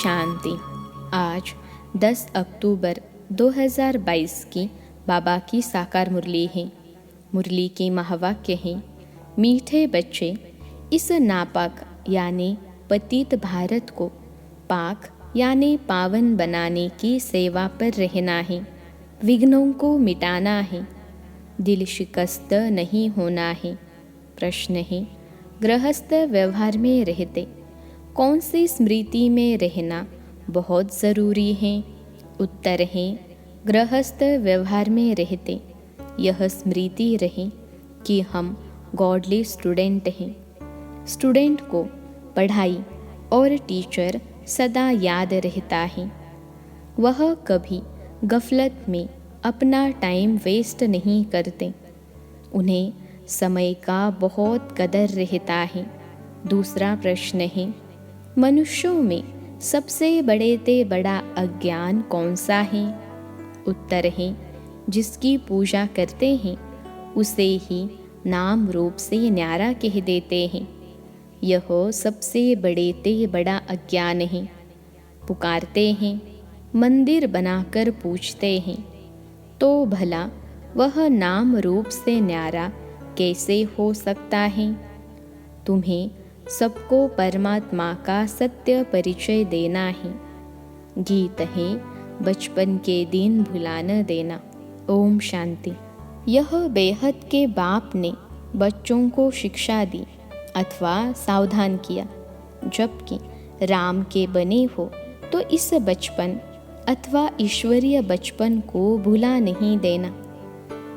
शांति। आज 10 अक्टूबर 2022 की बाबा की साकार मुरली है। मुरली के महावाक्य हैं, मीठे बच्चे, इस नापाक यानी पतित भारत को पाक यानी पावन बनाने की सेवा पर रहना है। विघ्नों को मिटाना है, दिल शिकस्त नहीं होना है। प्रश्न है, गृहस्थ व्यवहार में रहते कौन सी स्मृति में रहना बहुत ज़रूरी है? उत्तर है, गृहस्थ व्यवहार में रहते यह स्मृति रहे कि हम गॉडली स्टूडेंट हैं। स्टूडेंट को पढ़ाई और टीचर सदा याद रहता है। वह कभी गफलत में अपना टाइम वेस्ट नहीं करते। उन्हें समय का बहुत कदर रहता है। दूसरा प्रश्न है, मनुष्यों में सबसे बड़े ते बड़ा अज्ञान कौन सा है? उत्तर है, जिसकी पूजा करते हैं उसे ही नाम रूप से न्यारा कह देते हैं। यह सबसे बड़े ते बड़ा अज्ञान है। पुकारते हैं, मंदिर बनाकर पूछते हैं, तो भला वह नाम रूप से न्यारा कैसे हो सकता है? तुम्हें सबको परमात्मा का सत्य परिचय देना है। गीत है, बचपन के दिन भुला न देना। ओम शांति। यह बेहद के बाप ने बच्चों को शिक्षा दी अथवा सावधान किया, जबकि राम के बने हो तो इस बचपन अथवा ईश्वरीय बचपन को भुला नहीं देना।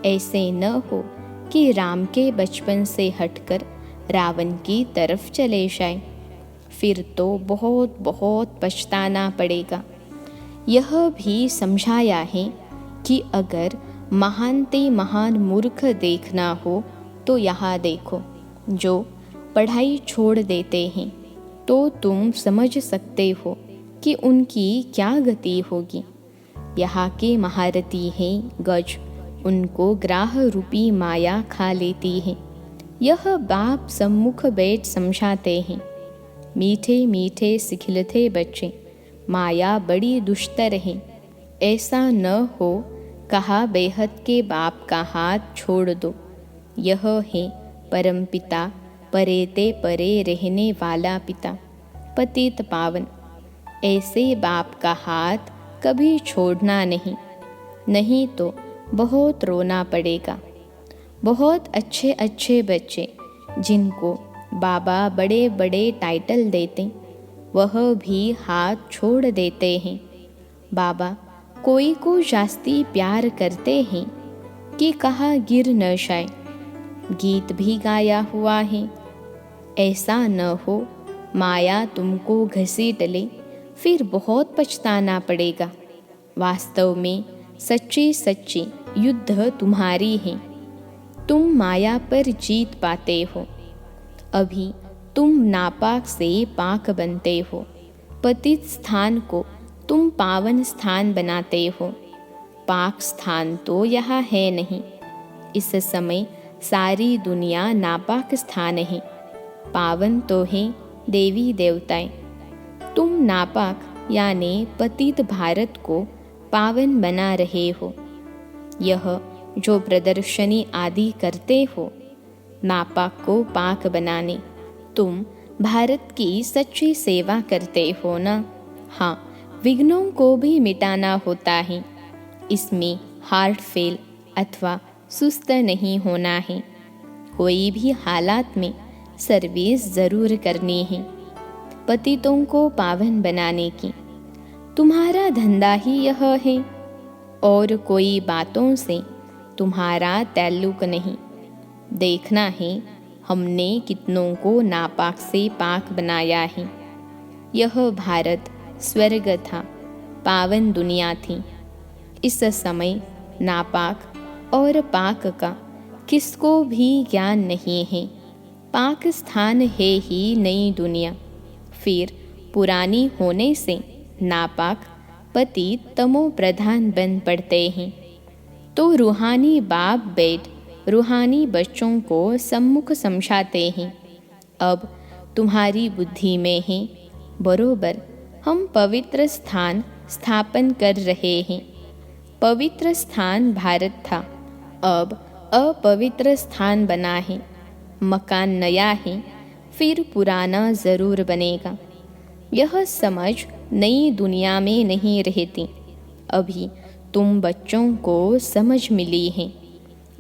ऐसे न हो कि राम के बचपन से हटकर रावण की तरफ चले जाए, फिर तो बहुत बहुत पछताना पड़ेगा। यह भी समझाया है कि अगर महान ते महान मूर्ख देखना हो तो यहाँ देखो, जो पढ़ाई छोड़ देते हैं, तो तुम समझ सकते हो कि उनकी क्या गति होगी। यहाँ के महारथी हैं गज, उनको ग्राह रूपी माया खा लेती है। यह बाप सम्मुख बैठ समझाते हैं, मीठे मीठे सिखलते बच्चे, माया बड़ी दुष्टर है। ऐसा न हो, कहा बेहद के बाप का हाथ छोड़ दो। यह है परमपिता, परे ते परे रहने वाला पिता, पतित पावन। ऐसे बाप का हाथ कभी छोड़ना नहीं, नहीं तो बहुत रोना पड़ेगा। बहुत अच्छे अच्छे बच्चे जिनको बाबा बड़े बड़े टाइटल देते, वह भी हाथ छोड़ देते हैं। बाबा कोई को जास्ती प्यार करते हैं कि कहा गिर न जाए। गीत भी गाया हुआ है, ऐसा न हो माया तुमको घसीट ले, फिर बहुत पछताना पड़ेगा। वास्तव में सच्ची सच्ची युद्ध तुम्हारी है। तुम माया पर जीत पाते हो। अभी तुम नापाक से पाक बनते हो। पतित स्थान को तुम पावन स्थान बनाते हो। पाक स्थान तो यहाँ है नहीं। इस समय सारी दुनिया नापाक स्थान है। पावन तो है देवी देवताएं। तुम नापाक यानी पतित भारत को पावन बना रहे हो। यह जो प्रदर्शनी आदि करते हो, नापाक को पाक बनाने, तुम भारत की सच्ची सेवा करते हो ना? हाँ, विघ्नों को भी मिटाना होता है। इसमें हार्ट फेल अथवा सुस्त नहीं होना है। कोई भी हालात में सर्विस ज़रूर करनी है, पतितों को पावन बनाने की। तुम्हारा धंधा ही यह है, और कोई बातों से तुम्हारा ताल्लुक नहीं। देखना है हमने कितनों को नापाक से पाक बनाया है। यह भारत स्वर्ग था, पावन दुनिया थी। इस समय नापाक और पाक का किसको भी ज्ञान नहीं है। पाक स्थान है ही नई दुनिया, फिर पुरानी होने से नापाक पतित तमो प्रधान बन पड़ते हैं। तो रूहानी बाप बैठ रूहानी बच्चों को सम्मुख समझाते हैं, अब तुम्हारी बुद्धि में है, बरोबर हम पवित्र स्थान स्थापन कर रहे हैं। पवित्र स्थान भारत था, अब अपवित्र स्थान बना है। मकान नया है, फिर पुराना ज़रूर बनेगा। यह समझ नई दुनिया में नहीं रहती। अभी तुम बच्चों को समझ मिली है।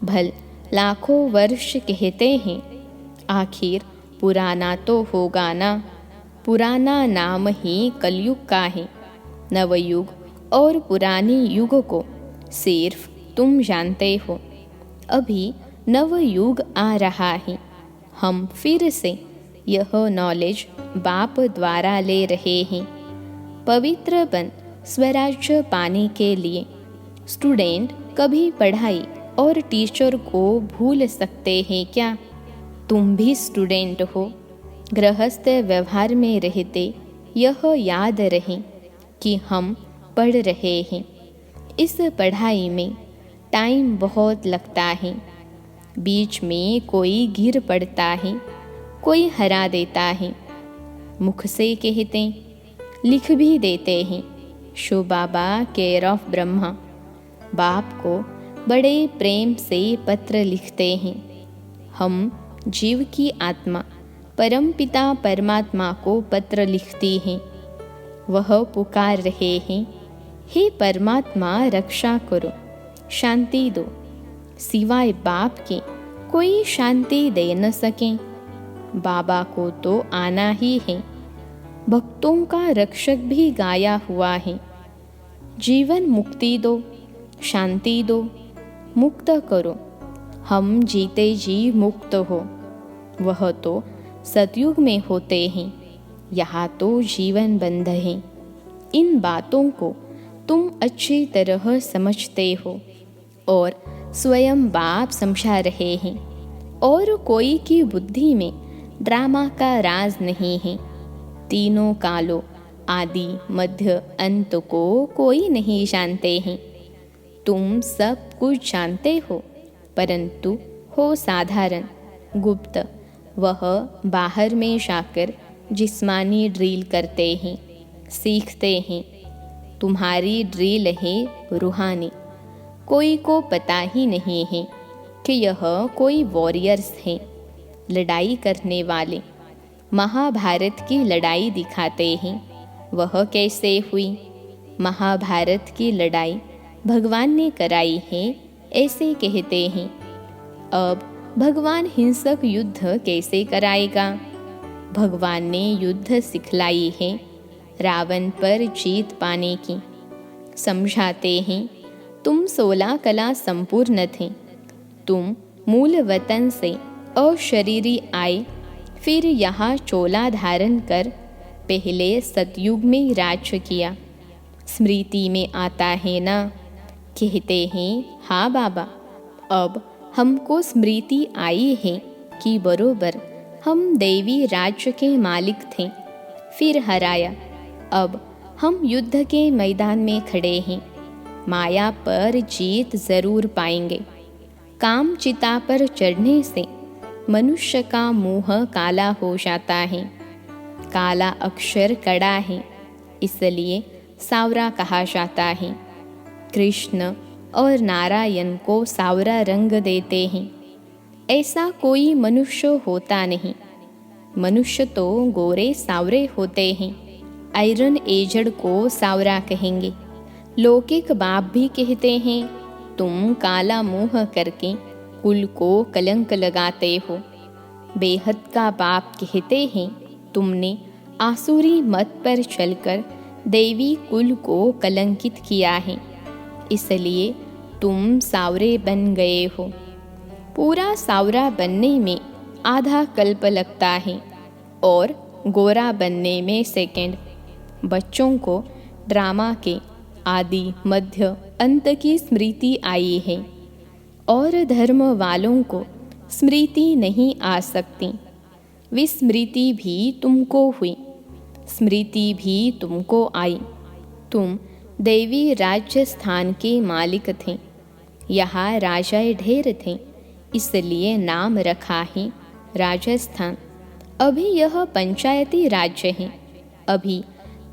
भल लाखों वर्ष कहते हैं, आखिर पुराना तो होगा ना। पुराना नाम ही कलयुग का है। नवयुग और पुराने युग को सिर्फ तुम जानते हो। अभी नवयुग आ रहा है। हम फिर से यह नॉलेज बाप द्वारा ले रहे हैं। पवित्र बन स्वराज्य पाने के लिए स्टूडेंट कभी पढ़ाई और टीचर को भूल सकते हैं क्या? तुम भी स्टूडेंट हो। गृहस्थ व्यवहार में रहते यह याद रहे कि हम पढ़ रहे हैं। इस पढ़ाई में टाइम बहुत लगता है। बीच में कोई गिर पड़ता है, कोई हरा देता है। मुख से कहते, लिख भी देते हैं, show Baba care of Brahma. बाप को बड़े प्रेम से पत्र लिखते हैं। हम जीव की आत्मा परमपिता परमात्मा को पत्र लिखती हैं। वह पुकार रहे हैं, हे परमात्मा रक्षा करो, शांति दो। सिवाय बाप के कोई शांति दे न सके। बाबा को तो आना ही है। भक्तों का रक्षक भी गाया हुआ है। जीवन मुक्ति दो, शांति दो, मुक्त करो। हम जीते जी मुक्त हो। वह तो सतयुग में होते हैं, यहाँ तो जीवन बंध है। इन बातों को तुम अच्छी तरह समझते हो और स्वयं बाप समझा रहे हैं। और कोई की बुद्धि में ड्रामा का राज नहीं है। तीनों कालों आदि मध्य अंत को कोई नहीं जानते हैं। तुम सब कुछ जानते हो, परंतु हो साधारण, गुप्त। वह बाहर में जाकर जिस्मानी ड्रिल करते हैं, सीखते हैं। तुम्हारी ड्रिल है रूहानी। कोई को पता ही नहीं है कि यह कोई वॉरियर्स हैं, लड़ाई करने वाले। महाभारत की लड़ाई दिखाते हैं। वह कैसे हुई? महाभारत की लड़ाई भगवान ने कराई है, ऐसे कहते हैं। अब भगवान हिंसक युद्ध कैसे कराएगा? भगवान ने युद्ध सिखलाई है रावण पर जीत पाने की। समझाते हैं, तुम 16 कला संपूर्ण थे। तुम मूल वतन से अशरीरी आए, फिर यहाँ चोला धारण कर पहले सतयुग में राज्य किया। स्मृति में आता है ना? कहते हैं, हाँ बाबा, अब हमको स्मृति आई है कि बरोबर हम देवी राज्य के मालिक थे, फिर हराया। अब हम युद्ध के मैदान में खड़े हैं। माया पर जीत जरूर पाएंगे। काम चिता पर चढ़ने से मनुष्य का मुंह काला हो जाता है। काला अक्षर कड़ा है, इसलिए सावरा कहा जाता है। कृष्ण और नारायण को सावरा रंग देते हैं। ऐसा कोई मनुष्य होता नहीं। मनुष्य तो गोरे सावरे होते हैं। आयरन एजड को सावरा कहेंगे। लौकिक बाप भी कहते हैं, तुम काला मुंह करके कुल को कलंक लगाते हो। बेहद का बाप कहते हैं, तुमने आसुरी मत पर चलकर देवी कुल को कलंकित किया है, इसलिए तुम सावरे बन गए हो। पूरा सावरा बनने में आधा कल्प लगता है और गोरा बनने में सेकंड। बच्चों को ड्रामा के आदि मध्य अंत की स्मृति आई है और धर्म वालों को स्मृति नहीं आ सकती। विस्मृति भी तुमको हुई, स्मृति भी तुमको आई। तुम देवी राज्य स्थान के मालिक थे। यहाँ राजाए ढेर थे, इसलिए नाम रखा है राजस्थान। अभी यह पंचायती राज्य है। अभी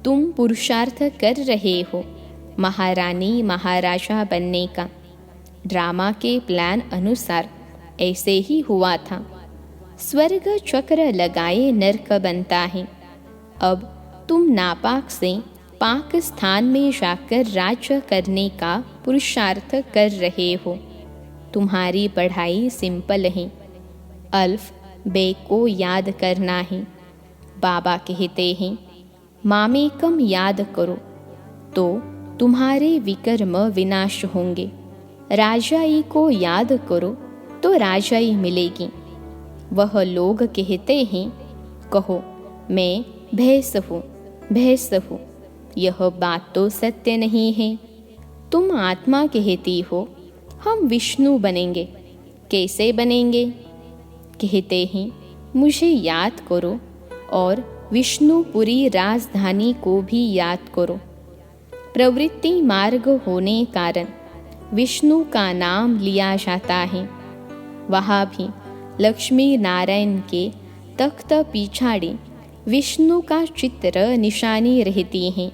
तुम पुरुषार्थ कर रहे हो महारानी महाराजा बनने का। ड्रामा के प्लान अनुसार ऐसे ही हुआ था। स्वर्ग चक्र लगाए नरक बनता है। अब तुम नापाक से पाक स्थान में जाकर राज्य करने का पुरुषार्थ कर रहे हो। तुम्हारी पढ़ाई सिंपल है, अल्फ बे को याद करना है। बाबा कहते हैं मामेकम याद करो तो तुम्हारे विकर्म विनाश होंगे। राजाई को याद करो तो राजाई मिलेगी। वह लोग कहते हैं कहो मैं भैंस हूँ भैंस हूँ, यह बात तो सत्य नहीं है। तुम आत्मा कहती हो हम विष्णु बनेंगे, कैसे बनेंगे? कहते हैं मुझे याद करो और विष्णुपुरी राजधानी को भी याद करो। प्रवृत्ति मार्ग होने कारण विष्णु का नाम लिया जाता है। वहाँ भी लक्ष्मी नारायण के तख्त पिछाड़ी विष्णु का चित्र निशानी रहती हैं।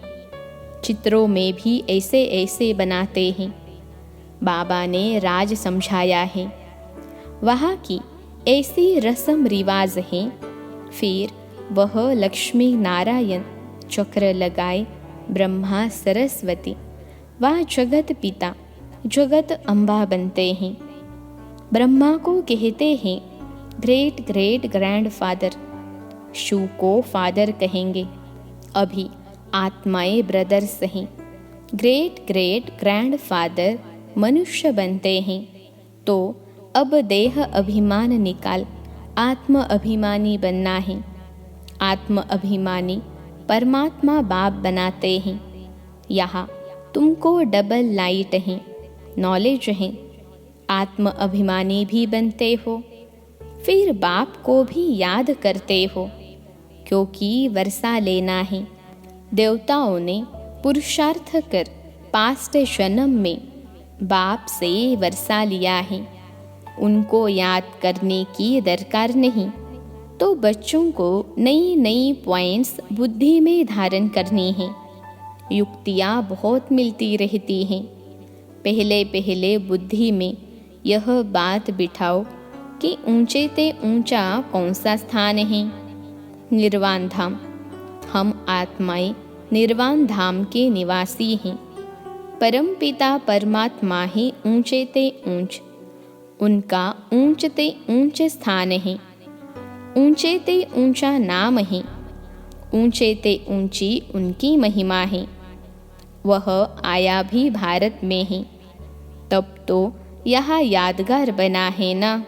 चित्रों में भी ऐसे ऐसे बनाते हैं। बाबा ने राज समझाया है, वहाँ की ऐसी रस्म रिवाज है। फिर वह लक्ष्मी नारायण चक्र लगाए ब्रह्मा सरस्वती व जगत पिता जगत अम्बा बनते हैं। ब्रह्मा को कहते हैं ग्रेट ग्रेट ग्रैंडफादर, शिव को फादर कहेंगे। अभी आत्माएं ब्रदर्स हैं। ग्रेट ग्रेट ग्रैंडफादर मनुष्य बनते हैं। तो अब देह अभिमान निकाल आत्म अभिमानी बनना है। आत्म अभिमानी परमात्मा बाप बनाते हैं। यहाँ तुमको डबल लाइट है, नॉलेज है। आत्म अभिमानी भी बनते हो, फिर बाप को भी याद करते हो, क्योंकि वर्षा लेना है। देवताओं ने पुरुषार्थ कर पास्ट जन्म में बाप से वर्षा लिया है। उनको याद करने की दरकार नहीं। तो बच्चों को नई नई पॉइंट्स बुद्धि में धारण करनी है। युक्तियाँ बहुत मिलती रहती हैं। पहले पहले बुद्धि में यह बात बिठाओ कि ऊंचे ते ऊंचा कौन सा स्थान है? निर्वाण धाम। हम आत्माएं निर्वाण धाम के निवासी हैं। परमपिता परमात्मा ही ऊंचे ते ऊंच, उनका ऊंच ते ऊंच स्थान है। ऊंचे ते ऊंचा नाम है, ऊंचे ते ऊंची उनकी महिमा है। वह आया भी भारत में है, तब तो यह यादगार बना है ना।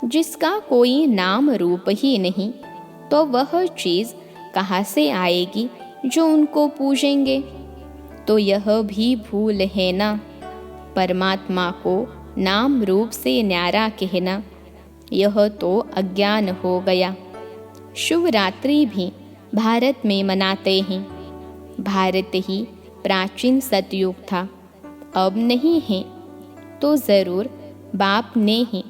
जिसका कोई नाम रूप ही नहीं, तो वह चीज़ कहाँ से आएगी जो उनको पूजेंगे? तो यह भी भूल है ना। परमात्मा को नाम रूप से न्यारा कहना, यह तो अज्ञान हो गया। शिवरात्रि भी भारत में मनाते हैं। भारत ही प्राचीन सतयुग था, अब नहीं है। तो ज़रूर बाप ने ही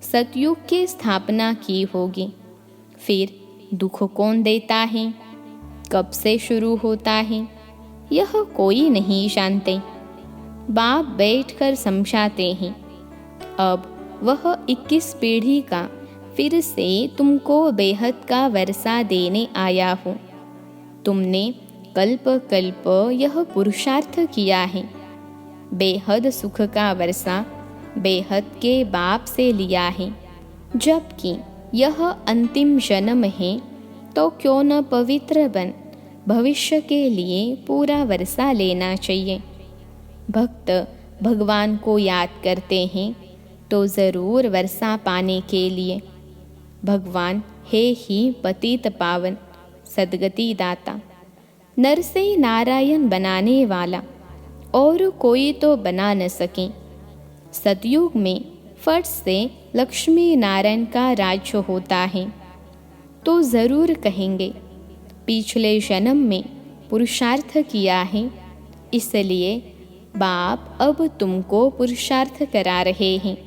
सतयुग की स्थापना की होगी। फिर दुख कौन देता है, कब से शुरू होता है, यह कोई नहीं जानते। बाप बैठकर समझाते हैं। अब वह 21 पीढ़ी का फिर से तुमको बेहद का वर्षा देने आया हूँ। तुमने कल्प कल्प यह पुरुषार्थ किया है। बेहद सुख का वर्षा बेहद के बाप से लिया है। जबकि यह अंतिम जन्म है, तो क्यों न पवित्र बन भविष्य के लिए पूरा वर्षा लेना चाहिए। भक्त भगवान को याद करते हैं तो ज़रूर वर्षा पाने के लिए। भगवान है ही पतित पावन सद्गति दाता, नर से नारायण बनाने वाला, और कोई तो बना न सके। सतयुग में फट से लक्ष्मी नारायण का राज्य होता है, तो ज़रूर कहेंगे पिछले जन्म में पुरुषार्थ किया है, इसलिए बाप अब तुमको पुरुषार्थ करा रहे हैं।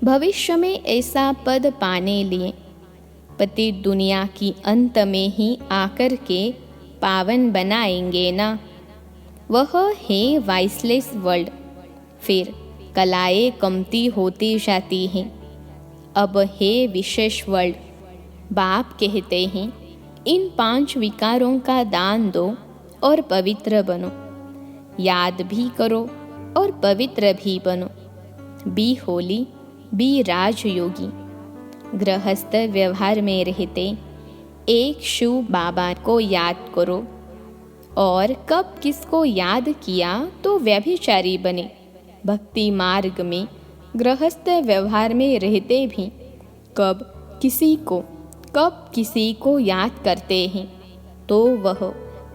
भविष्य में ऐसा पद पाने लिए पति दुनिया की अंत में ही आकर के पावन बनाएंगे ना। वह है वाइसलेस वर्ल्ड। फिर कलाएं कमती होती जाती हैं। अब है विशेष वर्ल्ड। बाप कहते हैं, इन 5 विकारों का दान दो और पवित्र बनो। याद भी करो और पवित्र भी बनो। Be holy, be Rajyogi. गृहस्थ व्यवहार में रहते एक शिव बाबा को याद करो, और कब किसको याद किया तो व्यभिचारी बने। भक्ति मार्ग में गृहस्थ व्यवहार में रहते भी कब किसी को याद करते हैं तो वह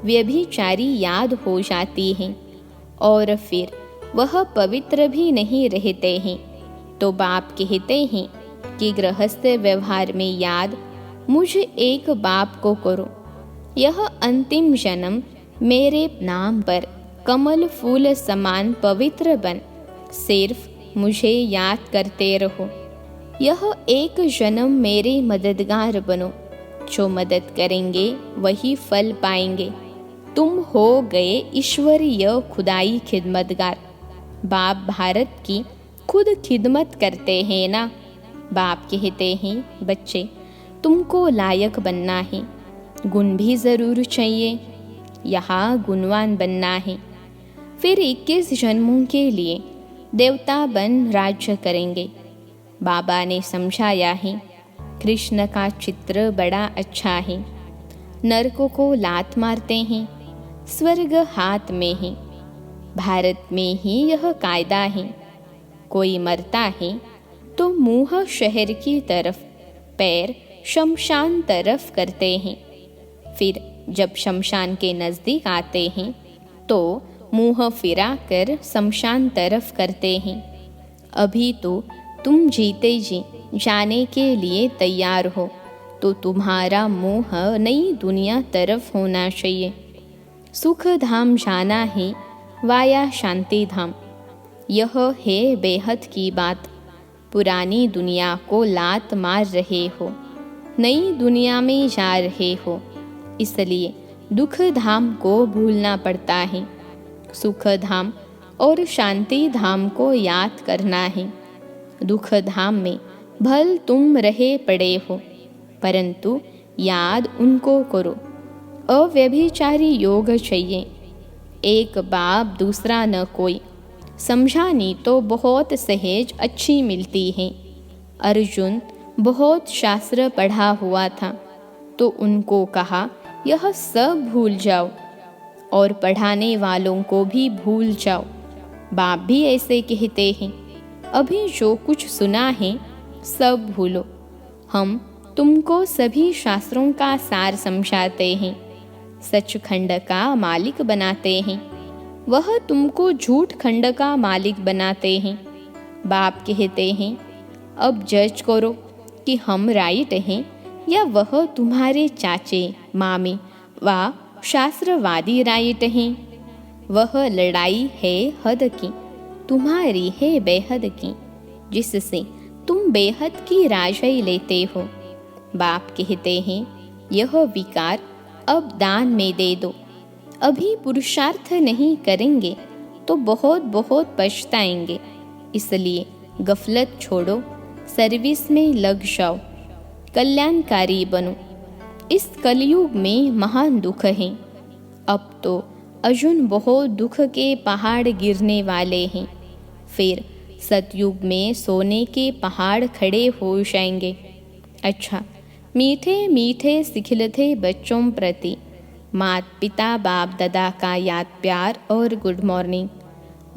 व्यभिचारी याद हो जाती हैं, और फिर वह पवित्र भी नहीं रहते हैं। तो बाप कहते हैं कि गृहस्थ व्यवहार में याद मुझे एक बाप को करो। यह अंतिम जन्म मेरे नाम पर कमल फूल समान पवित्र बन सिर्फ मुझे याद करते रहो। यह एक जन्म मेरे मददगार बनो। जो मदद करेंगे वही फल पाएंगे। तुम हो गए ईश्वरीय खुदाई खिदमतगार। बाप भारत की खुद खिदमत करते हैं ना। बाप कहते हैं, बच्चे तुमको लायक बनना है, गुण भी ज़रूर चाहिए, यहाँ गुणवान बनना है। फिर 21 जन्मों के लिए देवता बन राज्य करेंगे। बाबा ने समझाया है, कृष्ण का चित्र बड़ा अच्छा है। नरकों को लात मारते हैं, स्वर्ग हाथ में है। भारत में ही यह कायदा है। कोई मरता है तो मुंह शहर की तरफ, पैर शमशान तरफ करते हैं। फिर जब शमशान के नज़दीक आते हैं तो मुंह फिरा कर शमशान तरफ करते हैं। अभी तो तुम जीते जी जाने के लिए तैयार हो, तो तुम्हारा मुंह नई दुनिया तरफ होना चाहिए। सुख धाम जाना है वाया शांति धाम। यह है बेहद की बात। पुरानी दुनिया को लात मार रहे हो, नई दुनिया में जा रहे हो, इसलिए दुख धाम को भूलना पड़ता है। सुख धाम और शांति धाम को याद करना है। दुख धाम में भल तुम रहे पड़े हो, परंतु याद उनको करो। अव्यभिचारी योग चाहिए। एक बाप दूसरा न कोई। समझानी तो बहुत सहज अच्छी मिलती है। अर्जुन बहुत शास्त्र पढ़ा हुआ था, तो उनको कहा यह सब भूल जाओ, और पढ़ाने वालों को भी भूल जाओ। बाप भी ऐसे कहते हैं, अभी जो कुछ सुना है सब भूलो। हम तुमको सभी शास्त्रों का सार समझाते हैं, सचखंड का मालिक बनाते हैं। वह तुमको झूठ खंड का मालिक बनाते हैं। बाप कहते हैं, अब जज करो कि हम राइट हैं या वह तुम्हारे चाचे मामे व शास्त्रवादी राइट हैं। वह लड़ाई है हद की, तुम्हारी है बेहद की, जिससे तुम बेहद की राजाई लेते हो। बाप कहते हैं, यह विकार अब दान में दे दो। अभी पुरुषार्थ नहीं करेंगे तो बहुत बहुत पछताएंगे। इसलिए गफलत छोड़ो, सर्विस में लग जाओ, कल्याणकारी बनो। इस कलयुग में महान दुख है। अब तो अर्जुन बहुत दुख के पहाड़ गिरने वाले हैं। फिर सतयुग में सोने के पहाड़ खड़े हो जाएंगे। अच्छा, मीठे मीठे सिखलते बच्चों प्रति माता पिता बाप दादा का याद प्यार और गुड मॉर्निंग।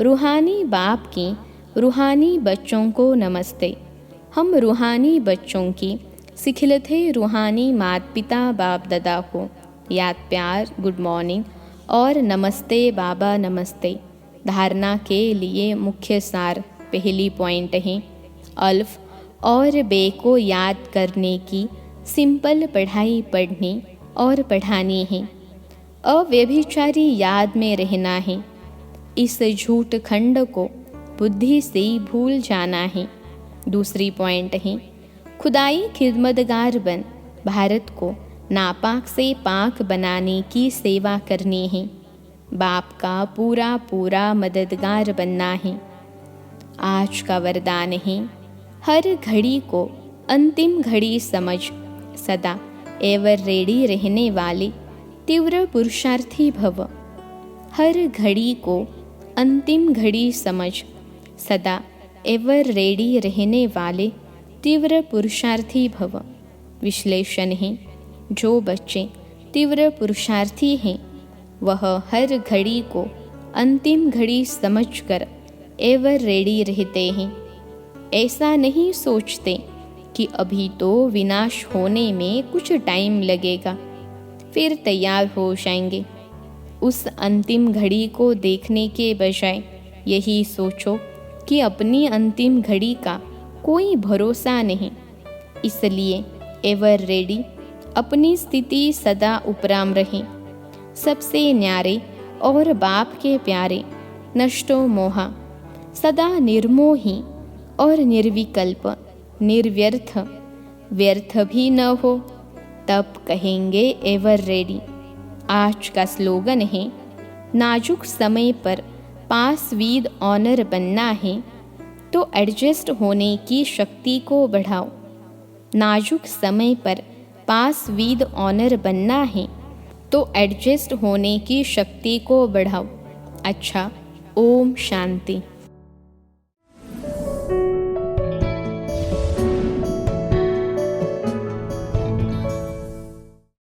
रूहानी बाप की रूहानी बच्चों को नमस्ते। हम रूहानी बच्चों की सिखलते रूहानी माता पिता बाप दादा को याद प्यार गुड मॉर्निंग और नमस्ते बाबा नमस्ते। धारणा के लिए मुख्य सार पहली पॉइंट है, अल्फ और बे को याद करने की सिंपल पढ़ाई पढ़नी और पढ़ानी है। अव्यभिचारी याद में रहना है। इस झूठ खंड को बुद्धि से भूल जाना है। दूसरी पॉइंट है, खुदाई खिदमतगार बन भारत को नापाक से पाक बनाने की सेवा करनी है। बाप का पूरा पूरा मददगार बनना है। आज का वरदान है, हर घड़ी को अंतिम घड़ी समझ सदा एवर रेडी रहने वाले तीव्र पुरुषार्थी भव। हर घड़ी को अंतिम घड़ी समझ सदा एवर रेडी रहने वाले तीव्र पुरुषार्थी भव। विश्लेषण है, जो बच्चे तीव्र पुरुषार्थी हैं वह हर घड़ी को अंतिम घड़ी समझकर एवर रेडी रहते हैं। ऐसा नहीं सोचते कि अभी तो विनाश होने में कुछ टाइम लगेगा, फिर तैयार हो जाएंगे। उस अंतिम घड़ी को देखने के बजाय यही सोचो कि अपनी अंतिम घड़ी का कोई भरोसा नहीं, इसलिए एवर रेडी अपनी स्थिति सदा उपराम रहे। सबसे न्यारे और बाप के प्यारे नष्टो मोहा, सदा निर्मोही और निर्विकल्प निर्व्यर्थ, व्यर्थ भी न हो, तब कहेंगे एवर रेडी। आज का स्लोगन है, नाजुक समय पर पास विद ऑनर बनना है तो एडजस्ट होने की शक्ति को बढ़ाओ। नाजुक समय पर पास विद ऑनर बनना है तो एडजस्ट होने की शक्ति को बढ़ाओ। अच्छा, ओम शांति।